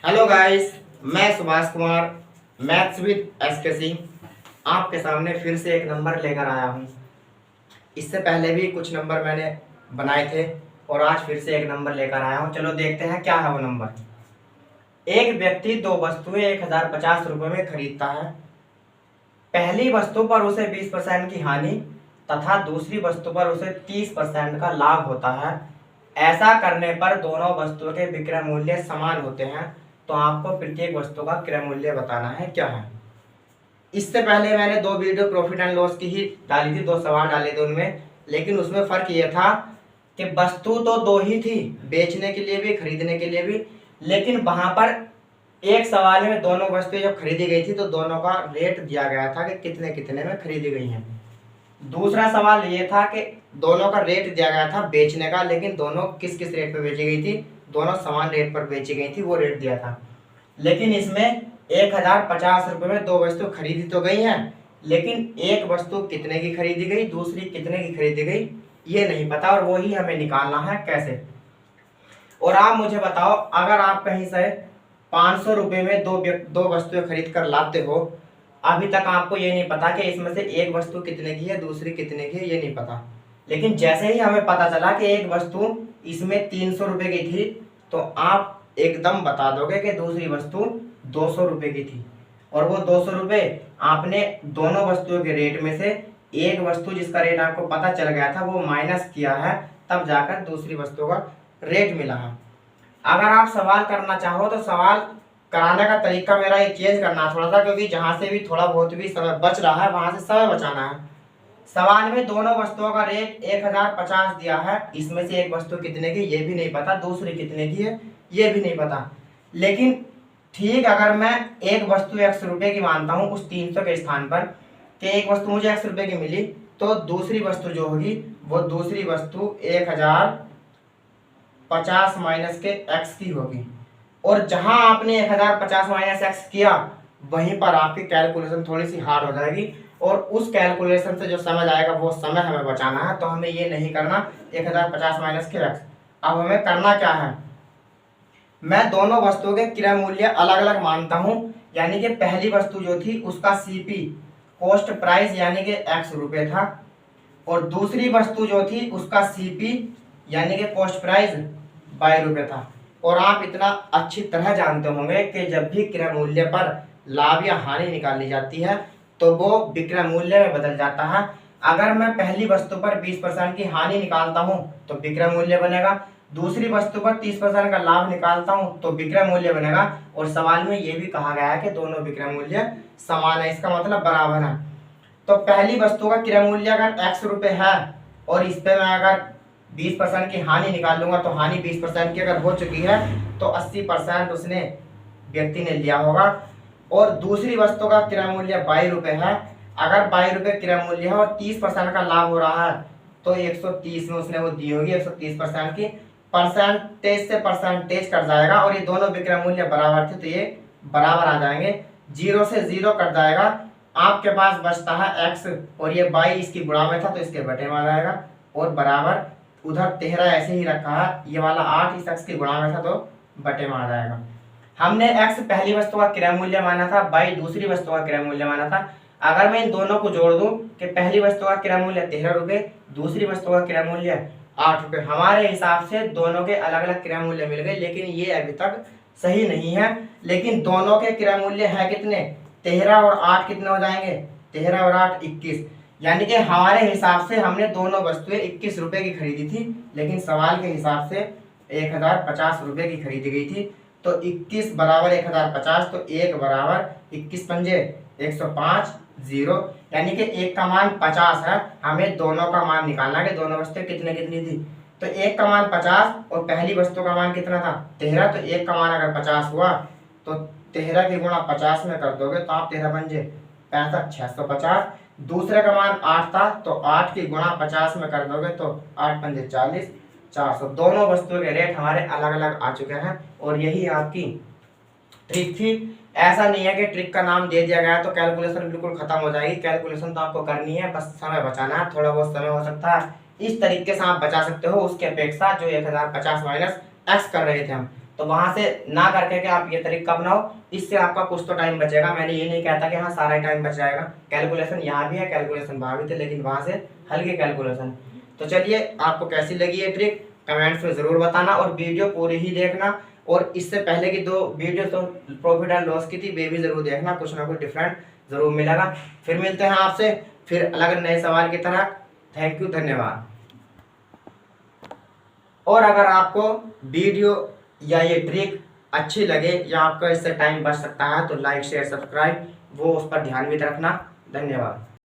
Hello guys, मैं Subhash Kumar maths with SK Singh आपके सामने फिर से एक नंबर लेकर आया हूँ। इससे पहले भी कुछ नंबर मैंने बनाए थे और आज फिर से एक नंबर लेकर आया हूँ। चलो देखते हैं क्या है वो नंबर। एक व्यक्ति दो वस्तुएं 1050 रुपये में खरीदता है। पहली वस्तु पर उसे 20% की हानि तथा दूसरी वस्तु पर उसे 30% का लाभ होता है। ऐसा करने पर दोनों वस्तुओं के विक्रय मूल्य समान होते हैं, तो आपको प्रत्येक वस्तु का क्रय मूल्य बताना है क्या है। इससे पहले मैंने दो वीडियो प्रॉफिट एंड लॉस की ही डाली थी, दो सवाल डाले थे उनमें, लेकिन उसमें फर्क ये था कि वस्तु तो दो ही थी, बेचने के लिए भी खरीदने के लिए भी, लेकिन वहां पर एक सवाल में दोनों वस्तुएं जब खरीदी गई थी तो दोनों का रेट दिया गया था कि कितने कितने में खरीदी गई हैं। दूसरा सवाल ये था कि दोनों का रेट दिया गया था बेचने का, लेकिन दोनों किस किस रेट पर बेची गई थी, दोनों समान रेट पर बेची गई थी, वो रेट दिया था। लेकिन इसमें 1050 रुपये में दो वस्तु खरीदी तो गई हैं, लेकिन एक वस्तु कितने की खरीदी गई, दूसरी कितने की खरीदी गई, ये नहीं पता, और वो ही हमें निकालना है कैसे। और आप मुझे बताओ, अगर आप कहीं से 500 रुपये में दो वस्तुएं खरीद कर लाते हो, अभी तक आपको ये नहीं पता कि इसमें से एक वस्तु कितने की है, दूसरी कितने की है, ये नहीं पता। लेकिन जैसे ही हमें पता चला कि एक वस्तु इसमें 300 रुपये की थी, तो आप एकदम बता दोगे कि दूसरी वस्तु 200 रुपये की थी, और वो 200 रुपये आपने दोनों वस्तुओं के रेट में से एक वस्तु जिसका रेट आपको पता चल गया था वो माइनस किया है, तब जाकर दूसरी वस्तु का रेट मिला है। अगर आप सवाल करना चाहो तो सवाल कराने का तरीका मेरा ये चेंज करना है थोड़ा सा, क्योंकि जहां से भी थोड़ा बहुत भी समय बच रहा है वहां से समय बचाना है। सवाल में दोनों वस्तुओं का रेट 1050 दिया है, इसमें से एक वस्तु कितने की ये भी नहीं पता, दूसरी कितने की है ये भी नहीं पता। लेकिन ठीक, अगर मैं एक वस्तु 100 रुपये की मानता हूँ उस 300 के स्थान पर, कि एक वस्तु मुझे 100 रुपये की मिली, तो दूसरी वस्तु जो होगी वो दूसरी वस्तु 1050 माइनस के x की होगी। और जहां आपने 1050 माइनस x किया, वहीं पर आपकी कैलकुलेशन थोड़ी सी हार्ड हो जाएगी, और उस कैलकुलेशन से जो समझ आएगा वो समय हमें बचाना है। तो हमें ये नहीं करना 1050 माइनस के x। अब हमें करना क्या है, मैं दोनों वस्तुओं के क्रय मूल्य अलग अलग मानता हूं, यानी कि पहली वस्तु जो थी उसका सीपी कॉस्ट प्राइस यानी कि x रुपये था, और दूसरी वस्तु जो थी उसका सीपी यानी कि कॉस्ट प्राइस y रुपये था। और आप इतना अच्छी तरह जानते होंगे कि जब भी क्रय मूल्य पर लाभ या हानि निकाली जाती है तो वो विक्रय मूल्य में बदल जाता है। अगर मैं पहली वस्तु पर 20% की हानि निकालता हूं तो विक्रय मूल्य बनेगा, दूसरी वस्तु पर 30% का लाभ निकालता हूं तो विक्रय मूल्य बनेगा। और सवाल में यह भी कहा गया है कि दोनों विक्रय मूल्य समान है, इसका मतलब बराबर है। तो पहली वस्तु का क्रय मूल्य अगर x रुपये है और इस पे मैं अगर 20% की हानि निकाल लूंगा, तो हानि 20% की अगर हो चुकी है तो 80% उसने व्यक्ति ने लिया होगा। और दूसरी वस्तु का क्रय मूल्य 22 रुपये है, अगर 22 रुपये क्रय मूल्य है और 30% का लाभ हो रहा है, तो 130 में उसने वो दी होगी 130% की, परसेंटेज से परसेंटेज कट जाएगा, और ये दोनों विक्रय मूल्य बराबर थे तो ये बराबर आ जाएंगे, 0 से 0 कट जाएगा। आपके पास बचता है x, और ये 22 इसकी गुणा में था तो इसके बटे में आ जाएगा, और बराबर उधर 13 ऐसे ही रखा है, ये वाला 8 इस x की गुणा में था तो बटे में आ जाएगा। हमने x पहली वस्तु का क्रय मूल्य माना था, 22 दूसरी वस्तु का क्रय मूल्य माना था। अगर मैं इन दोनों को जोड़ दूं कि पहली वस्तु का क्रय मूल्य 13 रुपये, दूसरी वस्तु का क्रय मूल्य 8 रुपये, हमारे हिसाब से दोनों के अलग अलग क्रय मूल्य मिल गए, लेकिन ये अभी तक सही नहीं है। लेकिन दोनों के क्रय मूल्य है कितने, 13 और 8 कितने हो जाएंगे, 13 और 8 21, यानी कि हमारे हिसाब से हमने दोनों वस्तुएं 21 रुपये की खरीदी थी, लेकिन सवाल के हिसाब से 1050 रुपये की खरीदी गई थी। तो 21 बराबर 1050, तो 1 बराबर 21 पंजे 105 0, यानी कि 1 का मान 50 है। हमें दोनों का मान निकालना है कि दोनों वस्तुएं कितने कितनी थी। तो 1 का मान 50 और पहली वस्तु का मान कितना था 13, तो 1 का मान अगर 50 हुआ तो 13 की गुणा 50 में कर दोगे तो आप 13 पंजे 65 650, दूसरे का मान 8 था तो 8 की गुणा 50 में कर दोगे तो 8 पंजे 40 400। दोनों वस्तुओं के रेट हमारे अलग अलग आ चुके हैं, और यही आपकी ट्रिक थी। ऐसा नहीं है कि ट्रिक का नाम दे दिया गया तो कैलकुलेशन बिल्कुल खत्म हो जाएगी, कैलकुलेशन तो आपको करनी है, बस समय बचाना है, थोड़ा बहुत समय हो सकता है इस तरीके से आप बचा सकते हो उसकी अपेक्षा जो 1050 माइनस x कर रहे थे हम। तो वहां से ना करके के आप ये तरीका अपनाओ, इससे आपका कुछ तो टाइम बचेगा। मैंने ये नहीं कहता कि हाँ सारा टाइम बच जाएगा, कैलकुलेशन यहाँ भी है, कैलकुलेशन वहाँ भी थे, लेकिन वहां से हल्के कैलकुलेशन। तो चलिए, आपको कैसी लगी ये ट्रिक कमेंट्स में ज़रूर बताना, और वीडियो पूरी ही देखना, और इससे पहले की 2 वीडियो तो प्रॉफिट एंड लॉस की थी, वे भी ज़रूर देखना, कुछ ना कुछ डिफरेंट ज़रूर मिलेगा। फिर मिलते हैं आपसे फिर अलग नए सवाल की तरह। थैंक यू, धन्यवाद। और अगर आपको वीडियो या ये ट्रिक अच्छी लगे या आपका इससे टाइम बच सकता है तो लाइक शेयर सब्सक्राइब वो उस पर ध्यान भी रखना। धन्यवाद।